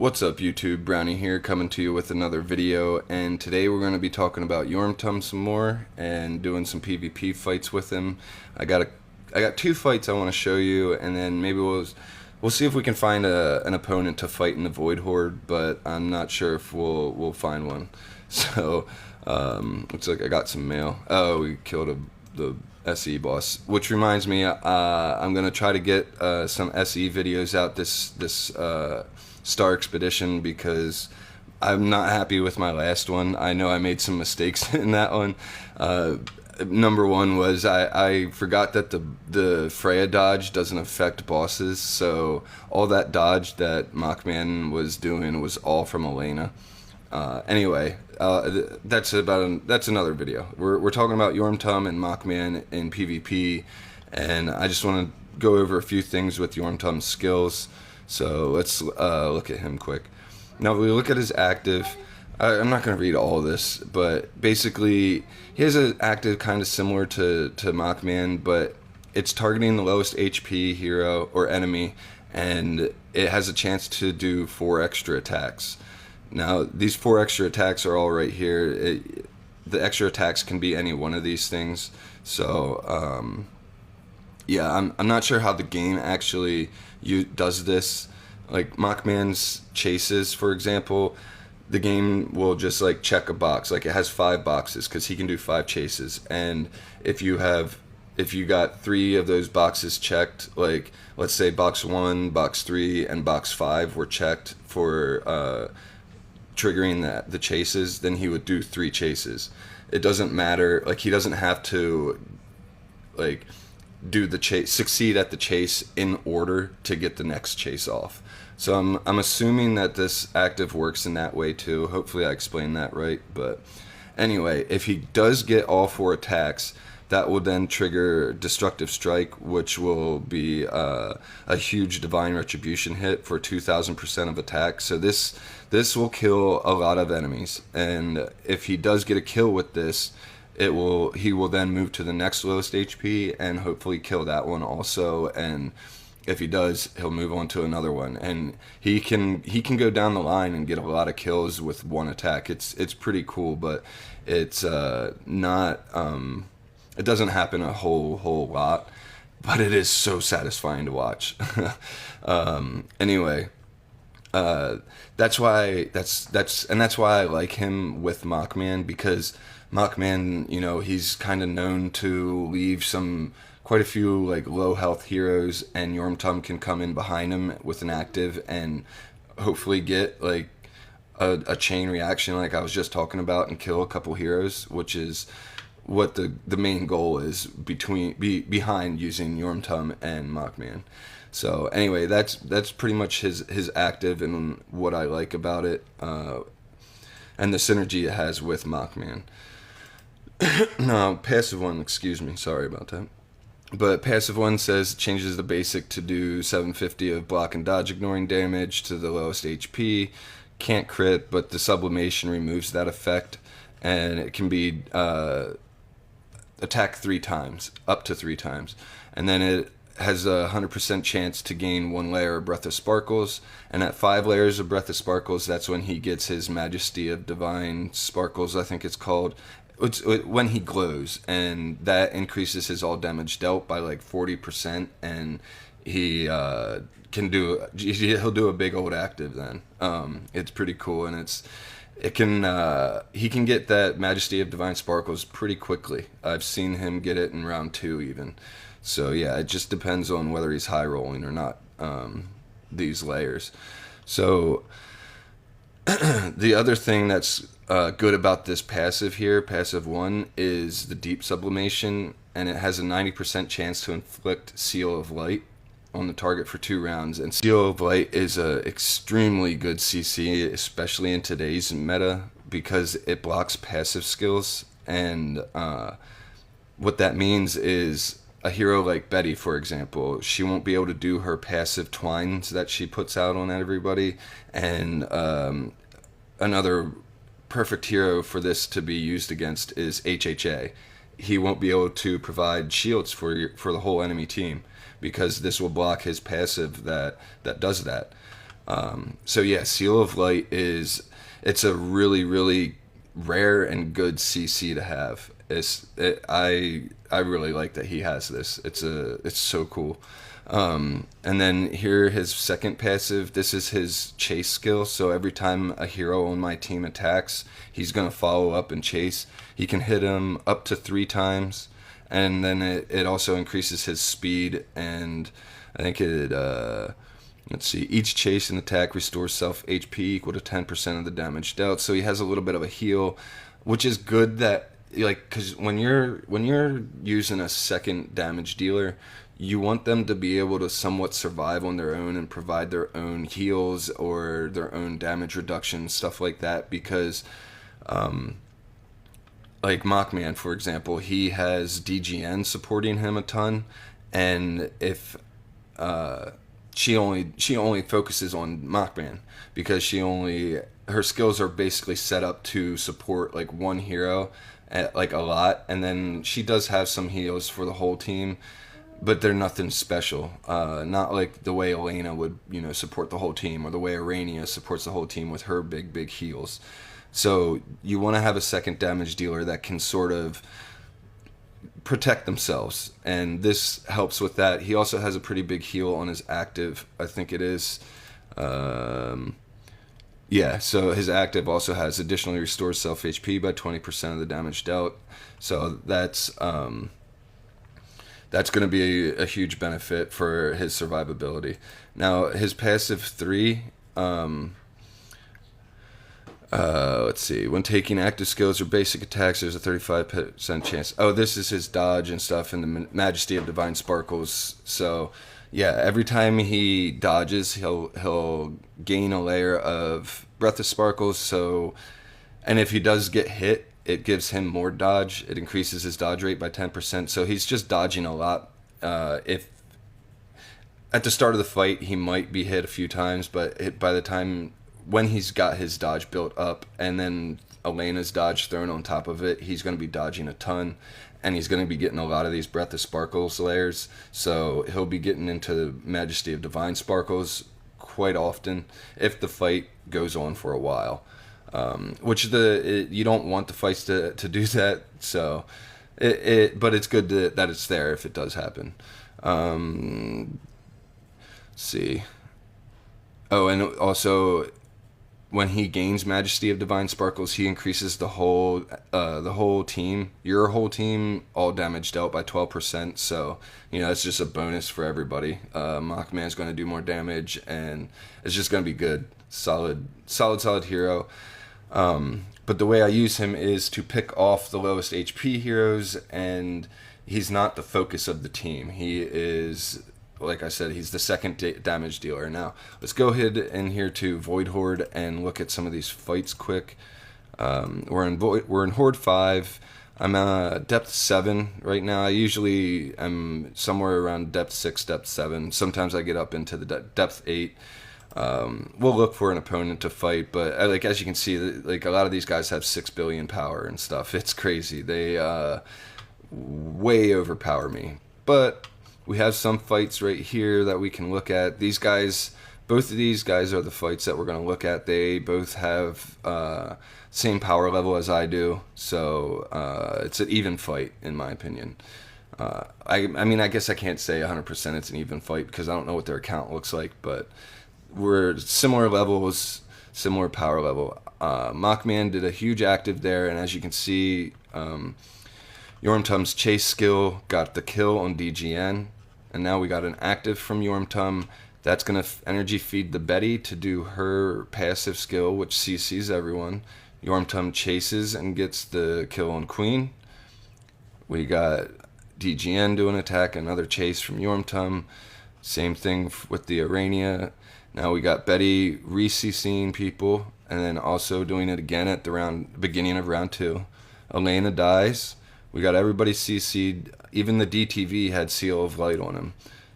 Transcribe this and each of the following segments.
What's up YouTube, Brownie here, coming to you with another video, and today we're going to be talking about Yorhm some more and doing some PvP fights with him. I got two fights I want to show you, and then maybe we'll see if we can find an opponent to fight in the Void Horde, but I'm not sure if we'll find one. So looks like I got some mail. Oh, we killed the SE boss, which reminds me, I'm gonna try to get some SE videos out this Star Expedition, because I'm not happy with my last one. I know I made some mistakes in that one. Number one was I forgot that the Freya dodge doesn't affect bosses, so all that dodge that Mockman was doing was all from Elena. Anyway, that's another video. We're talking about Yorhm and Mockman in PvP, and I just want to go over a few things with Yorhm's skills. So let's look at him quick. Now, if we look at his active, I'm not going to read all of this, but basically he has an active kind of similar to Mockman, but it's targeting the lowest HP hero or enemy, and it has a chance to do 4 extra attacks. Now, these 4 extra attacks are all right here. The extra attacks can be any one of these things. So, yeah, I'm not sure how the game actually does this. Like Mockman's chases, for example, the game will just like check a box. Like it has 5 boxes because he can do 5 chases. And if you got 3 of those boxes checked, like let's say box 1, box 3, and box 5 were checked for triggering the chases, then he would do 3 chases. It doesn't matter. Like he doesn't have to like do the chase, succeed at the chase in order to get the next chase off. So I'm assuming that this active works in that way too. Hopefully I explained that right. But anyway, if he does get all 4 attacks, that will then trigger Destructive Strike, which will be a huge Divine Retribution hit for 2000% of attack. So this will kill a lot of enemies, and if he does get a kill with this, he will then move to the next lowest HP and hopefully kill that one also. And if he does, he'll move on to another one, and he can go down the line and get a lot of kills with 1 attack. It's pretty cool, but it's not. It doesn't happen a whole lot, but it is so satisfying to watch. Anyway, that's why I like him with Mockman, because Mockman, you know, he's kind of known to leave quite a few like low health heroes, and Yorhm can come in behind him with an active and hopefully get like a chain reaction like I was just talking about and kill a couple heroes, which is what the main goal is behind using Yorhm and Mockman. So anyway, that's pretty much his active and what I like about it, and the synergy it has with Mockman. No, passive one, excuse me, sorry about that. But passive one says changes the basic to do 750 of block and dodge ignoring damage to the lowest HP. Can't crit, but the sublimation removes that effect, and it can be attack 3 times, up to 3 times. And then it has a 100% chance to gain 1 layer of Breath of Sparkles, and at 5 layers of Breath of Sparkles, that's when he gets his Majesty of Divine Sparkles, I think it's called. It's when he glows, and that increases his all damage dealt by like 40%, and he'll do a big old active then. It's pretty cool, and he can get that Majesty of Divine Sparkles pretty quickly. I've seen him get it in round 2 even. So yeah, it just depends on whether he's high rolling or not, these layers. So the other thing that's good about this passive here, passive 1, is the deep sublimation, and it has a 90% chance to inflict Seal of Light on the target for 2 rounds. And Seal of Light is a extremely good CC, especially in today's meta, because it blocks passive skills. And what that means is a hero like Betty, for example, she won't be able to do her passive twines that she puts out on everybody. And another perfect hero for this to be used against is HHA. He won't be able to provide shields for the whole enemy team, because this will block his passive that does that. So yeah, Seal of Light it's a really really rare and good CC to have. I really like that he has this. It's so cool. And then here his second passive. This is his chase skill. So every time a hero on my team attacks, he's gonna follow up and chase. He can hit him up to 3 times, and then it also increases his speed. And I think let's see. Each chase and attack restores self HP equal to 10% of the damage dealt. So he has a little bit of a heal, which is good. That like because when you're using a second damage dealer, you want them to be able to somewhat survive on their own and provide their own heals or their own damage reduction, stuff like that. Because like Mockman, for example, he has DGN supporting him a ton, and if she only focuses on Mockman because her skills are basically set up to support like one hero at, like a lot, and then she does have some heals for the whole team, but they're nothing special. Not like the way Elena would support the whole team, or the way Arania supports the whole team with her big heals. So you want to have a second damage dealer that can sort of protect themselves, and this helps with that. He also has a pretty big heal on his active, I think it is. Yeah, so his active also has additionally restores self HP by 20% of the damage dealt. So that's going to be a huge benefit for his survivability. Now his passive 3. Let's see. When taking active skills or basic attacks, there's a 35% chance. Oh, this is his dodge and stuff, and the Majesty of Divine Sparkles. So, yeah, every time he dodges, he'll gain a layer of Breath of Sparkles. So, and if he does get hit, it gives him more dodge. It increases his dodge rate by 10%. So he's just dodging a lot. If at the start of the fight, he might be hit a few times, but by the time when he's got his dodge built up and then Elena's dodge thrown on top of it, he's going to be dodging a ton, and he's going to be getting a lot of these Breath of Sparkles layers. So he'll be getting into Majesty of Divine Sparkles quite often if the fight goes on for a while. You don't want the fights to do that. So but it's good that it's there if it does happen. Let's see. Oh, and also, when he gains Majesty of Divine Sparkles, he increases the whole team, your whole team, all damage dealt by 12%. So it's just a bonus for everybody. Mockman's going to do more damage, and it's just going to be good, solid hero. But the way I use him is to pick off the lowest HP heroes, and he's not the focus of the team. He is, like I said, he's the second damage dealer. Now, let's go ahead in here to Void Horde and look at some of these fights quick. We're in Horde 5. I'm depth 7 right now. I usually am somewhere around depth 6, depth 7. Sometimes I get up into the depth 8. We'll look for an opponent to fight, but like as you can see, like a lot of these guys have 6 billion power and stuff. It's crazy. They way overpower me. But we have some fights right here that we can look at. These guys, both of these guys are the fights that we're going to look at. They both have same power level as I do, so it's an even fight in my opinion. I mean, I guess I can't say 100% it's an even fight because I don't know what their account looks like, but we're similar levels, similar power level. Mockman did a huge active there, and as you can see, Yormtum's chase skill got the kill on DGN, and now we got an active from Yormtum. That's going to energy feed the Betty to do her passive skill, which CCs everyone. Yormtum chases and gets the kill on Queen. We got DGN doing attack, another chase from Yormtum. Same thing with the Arania. Now we got Betty re-CCing people, and then also doing it again at the beginning of round 2. Elena dies. We got everybody CC'd. Even the DTV had Seal of Light on him.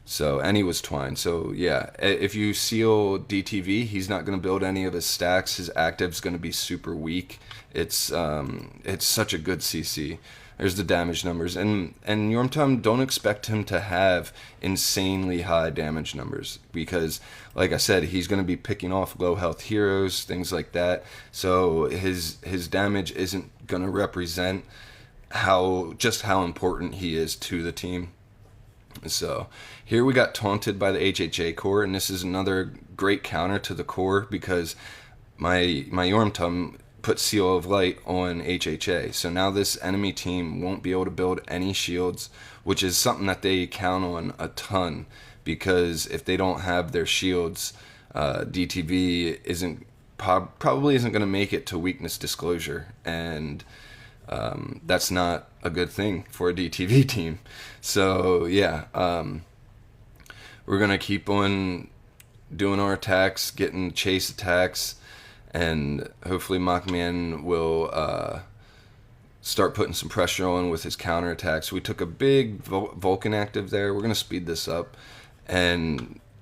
So, and he was twine. So yeah, if you seal DTV, he's not going to build any of his stacks. His active's going to be super weak. It's such a good CC. There's the damage numbers, and Yorm, don't expect him to have insanely high damage numbers because, like I said, he's going to be picking off low health heroes, things like that. So his damage isn't going to represent how important he is to the team. So here we got taunted by the HHA core, and this is another great counter to the core because my Yorm put Seal of Light on HHA. So now this enemy team won't be able to build any shields, which is something that they count on a ton because if they don't have their shields, DTV probably isn't going to make it to weakness disclosure, and that's not a good thing for a DTV team. So yeah, we're gonna keep on doing our attacks, getting chase attacks, and hopefully Mockman will start putting some pressure on with his counter attacks. We took a big Vulcan active there. We're gonna speed this up,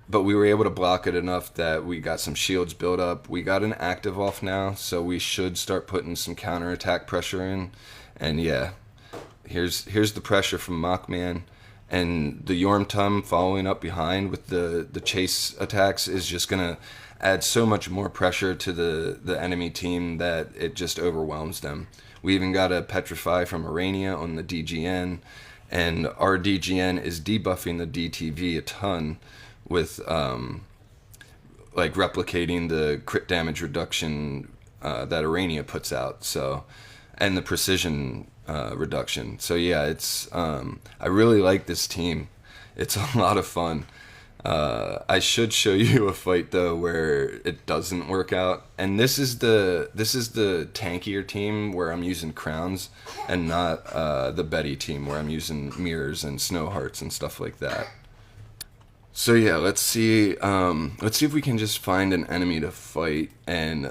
but we were able to block it enough that we got some shields built up. We got an active off now, so we should start putting some counter attack pressure in. And yeah, here's the pressure from Mockman, and the Yorm following up behind with the chase attacks is just gonna add so much more pressure to the enemy team that it just overwhelms them. We even got a Petrify from Arania on the DGN, and our DGN is debuffing the DTV a ton with like replicating the crit damage reduction that Arania puts out, so, and the precision reduction. So yeah, it's I really like this team. It's a lot of fun. I should show you a fight though where it doesn't work out, and this is the tankier team where I'm using crowns, and not the Betty team where I'm using mirrors and snow hearts and stuff like that. So yeah, let's see if we can just find an enemy to fight, and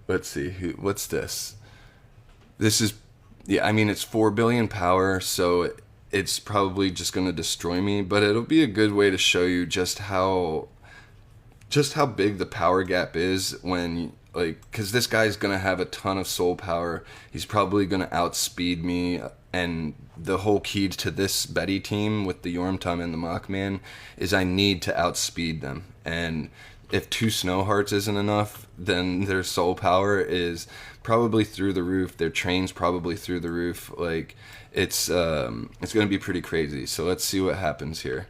let's see what's this. This is, yeah, I mean, it's 4 billion power, so it's probably just going to destroy me, but it'll be a good way to show you just how big the power gap is when, like, because this guy's going to have a ton of soul power. He's probably going to outspeed me, and the whole key to this Betty team with the Yorm and the Mockman is I need to outspeed them, and if 2 snow hearts isn't enough, then their soul power is probably through the roof, their train's probably through the roof. Like, it's going to be pretty crazy. So let's see what happens here.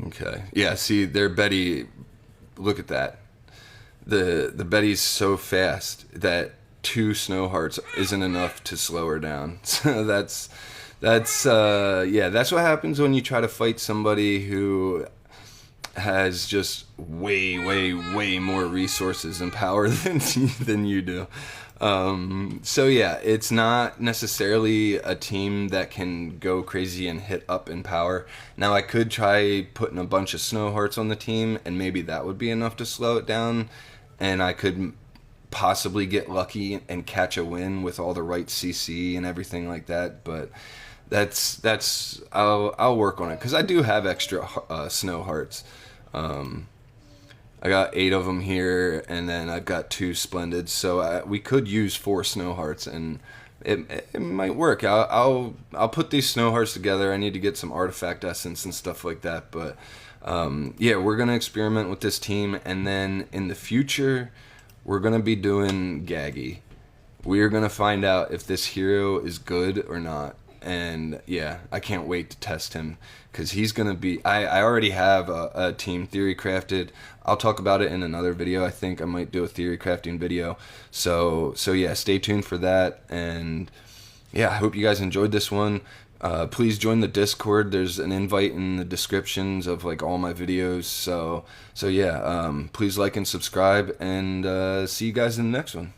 Okay, yeah, see, their Betty, look at that. The Betty's so fast that 2 snow hearts isn't enough to slow her down. So that's yeah, that's what happens when you try to fight somebody who has just way more resources and power than you do. So yeah, it's not necessarily a team that can go crazy and hit up in power. Now I could try putting a bunch of snow hearts on the team, and maybe that would be enough to slow it down, and I could possibly get lucky and catch a win with all the right CC and everything like that. But that's I'll work on it because I do have extra snow hearts. I got 8 of them here, and then I've got 2 splendid, so we could use 4 snow hearts, and it might work. I'll put these snow hearts together. I need to get some artifact essence and stuff like that, but yeah, we're gonna experiment with this team, and then in the future we're gonna be doing Gaggy. We're gonna find out if this hero is good or not. And yeah, I can't wait to test him because he's gonna be. I already have a team theory crafted. I'll talk about it in another video. I think I might do a theory crafting video. So yeah, stay tuned for that. And yeah, I hope you guys enjoyed this one. Please join the Discord. There's an invite in the descriptions of like all my videos. So yeah, please like and subscribe, and see you guys in the next one.